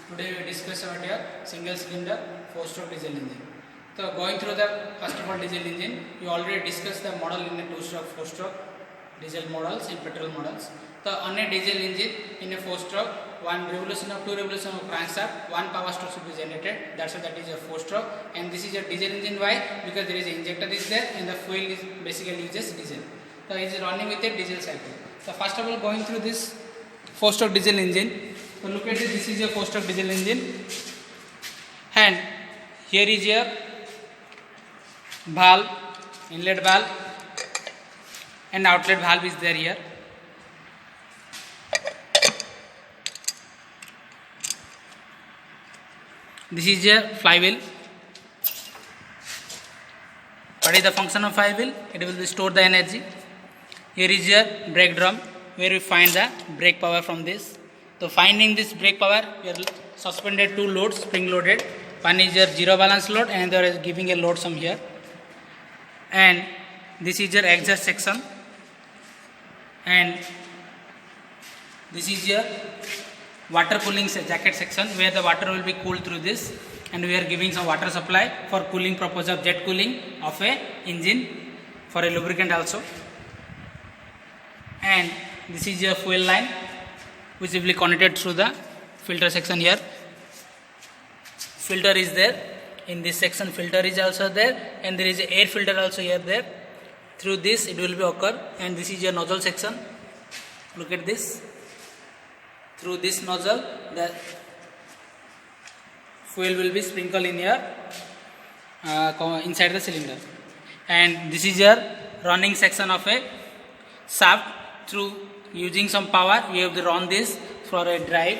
Today we discuss about your single cylinder 4-stroke diesel engine. So going through the first of all diesel engine, we already discussed the model in a 2-stroke, 4-stroke diesel models and petrol models. So on a diesel engine in a 4-stroke, two revolution of crankshaft, one power stroke should be generated. That's why that is a 4-stroke. And this is a diesel engine. Why? Because there is an injector is there and the fuel is basically uses diesel. So it is running with a diesel cycle. So first of all, going through this 4-stroke diesel engine. So look at this. This is your 4-stroke diesel engine, and here is your valve, inlet valve, and outlet valve is there here. This is your flywheel. What is the function of flywheel? It will store the energy. Here is your brake drum, where we find the brake power from this. So finding this brake power, we are suspended two loads, spring loaded. One is your zero balance load and there is giving a load some here. And this is your exhaust section. And this is your water cooling jacket section, where the water will be cooled through this. And we are giving some water supply for cooling purpose of jet cooling of a engine, for a lubricant also. And this is your fuel line, which will be connected through the filter section here. Filter is there. In this section, filter is also there, and there is a air filter also here there. Through this it will be occur, and this is your nozzle section. Look at this. Through this nozzle, the fuel will be sprinkled in here inside the cylinder. And this is your running section of a shaft. Through using some power, we have to run this for a drive.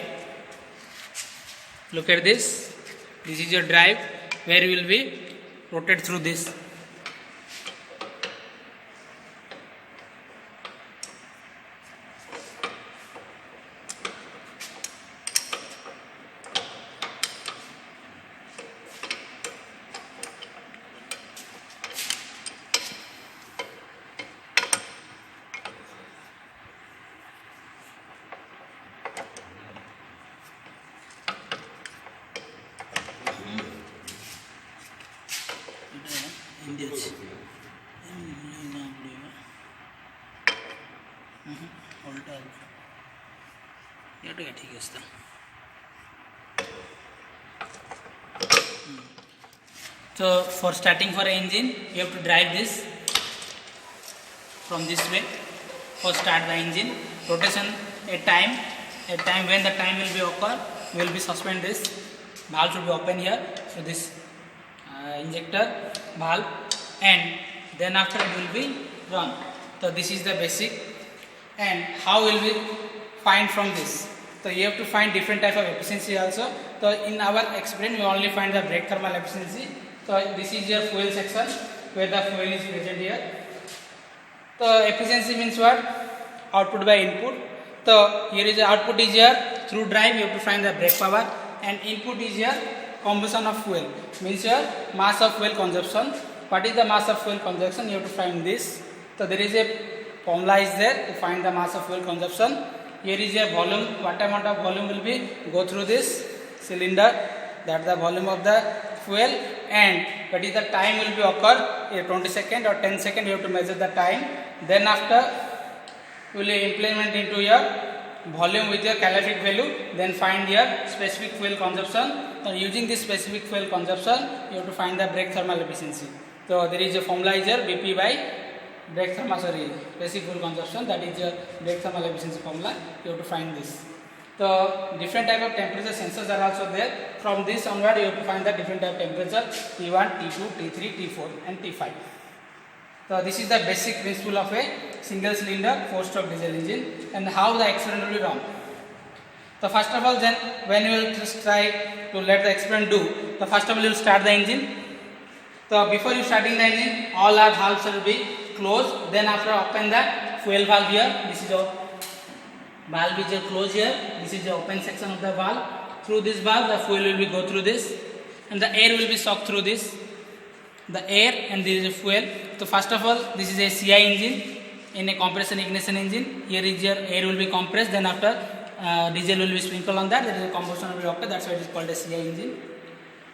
Look at this. This is your drive, where you will be rotated through this. So for starting for an engine, you have to drive this from this way. For start the engine, rotation a time when the time will be occur, we will be suspend this. Valve should be open here. So this injector valve, and then after it will be run. So this is the basic. And how will we find from this? So you have to find different type of efficiency also. So in our experiment, we only find the brake thermal efficiency. So this is your fuel section, where the fuel is present here. So efficiency means what? Output by input. So here is the output is here. Through drive you have to find the brake power, and input is here combustion of fuel, means your mass of fuel consumption. What is the mass of fuel consumption? You have to find this. So there is a formula is there to find the mass of fuel consumption. Here is a volume. What amount of volume will be go through this cylinder? That is the volume of the fuel. And what is the time will be occur? 20 seconds or 10 seconds. You have to measure the time. Then after you will implement into your volume with your calorific value. Then find your specific fuel consumption. So using this specific fuel consumption, you have to find the brake thermal efficiency. So there is a formula is here, BP by brake thermal, basic fuel consumption. That is your brake thermal efficiency formula. You have to find this. So different type of temperature sensors are also there. From this onward, you have to find the different type of temperature: T1, T2, T3, T4, and T5. So this is the basic principle of a single cylinder 4-stroke diesel engine, and how the experiment will be run. So first of all, then when you will just try to let the experiment do, so first of all you will start the engine. So before you starting the engine, all our valves will be closed. Then after open the fuel valve here. This is your valve is closed here. This is the open section of the valve. Through this valve, the fuel will be go through this, and the air will be sucked through this. The air and this is a fuel. So first of all, this is a CI engine in a compression ignition engine. Here is your air will be compressed. Then after diesel will be sprinkled on that. There is a combustion will be occur. That's why it is called a CI engine.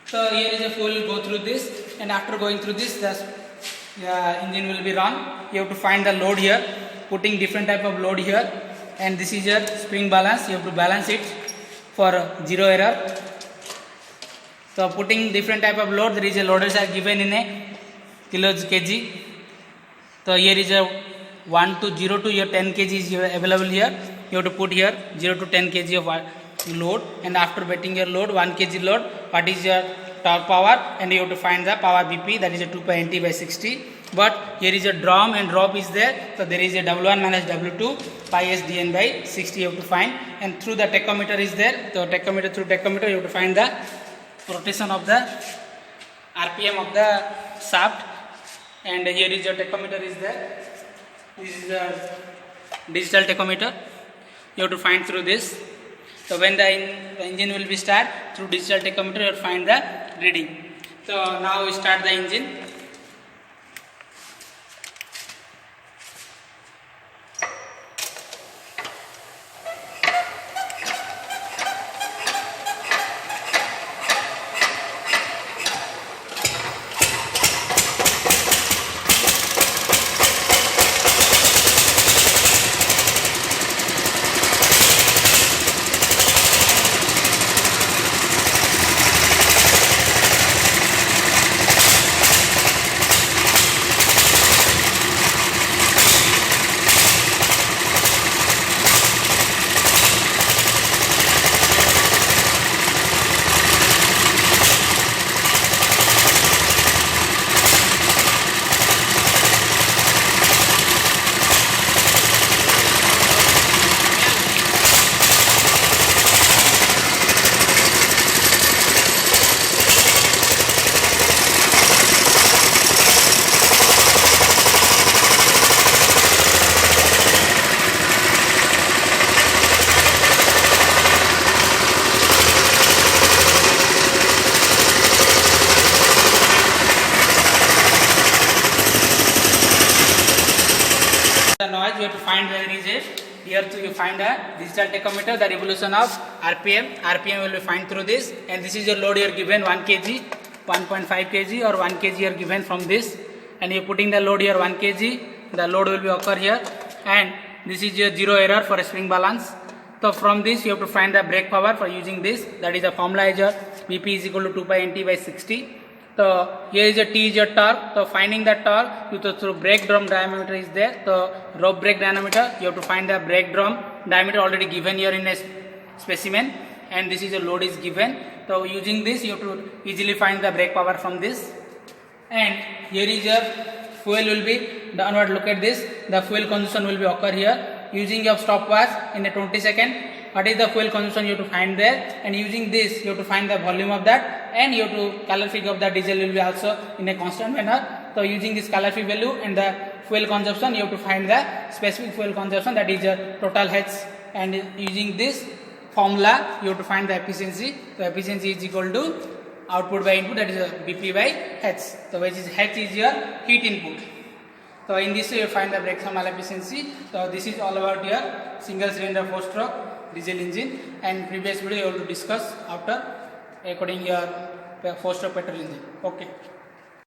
So here is a fuel will go through this, and after going through this, the engine will be run. You have to find the load here, putting different type of load here, and this is your spring balance. You have to balance it for zero error. So putting different type of load, there is a loaders are given in a kilos kg. So here is a 1 to 0 to your 10 kg is available here. You have to put here 0 to 10 kg of load, and after betting your load 1 kg load, what is your torque power, and you have to find the power BP, that is a 2 pi nt by 60. But here is a drum and drop is there, so there is a W1 minus W2 pi s dn by 60 you have to find, and through the tachometer is there. So tachometer, through tachometer you have to find the rotation of the RPM of the shaft, and here is your tachometer is there. This is a digital tachometer. You have to find through this. So when the engine will be start, through digital tachometer you will find the reading. So now we start the engine. The noise you have to find where is it. Here too you find a digital tachometer, the revolution of RPM. RPM will be find through this, and this is your load you are given 1 kg, 1.5 kg or 1 kg you are given from this, and you are putting the load here 1 kg. The load will be occur here, and this is your zero error for a spring balance. So from this you have to find the brake power for using this. That is the formula is your BP is equal to 2 pi nt by 60. So here is a T is your torque. So finding the torque you through brake drum diameter is there. So rope brake diameter, you have to find the brake drum diameter already given here in a specimen, and this is a load is given. So using this you have to easily find the brake power from this. And here is your fuel will be downward. Look at this, the fuel consumption will be occur here. Using your stopwatch in a 20 second, what is the fuel consumption you have to find there, and using this you have to find the volume of that, and you have to calorific of the diesel will be also in a constant manner. So using this calorific value and the fuel consumption you have to find the specific fuel consumption, that is your total H, and using this formula you have to find the efficiency. So efficiency is equal to output by input, that is BP by H. So which is H is your heat input. So in this way you find the brake thermal efficiency. So this is all about your single cylinder 4-stroke diesel engine, and previous video you have to discuss after according your 4-stroke petrol engine. Okay.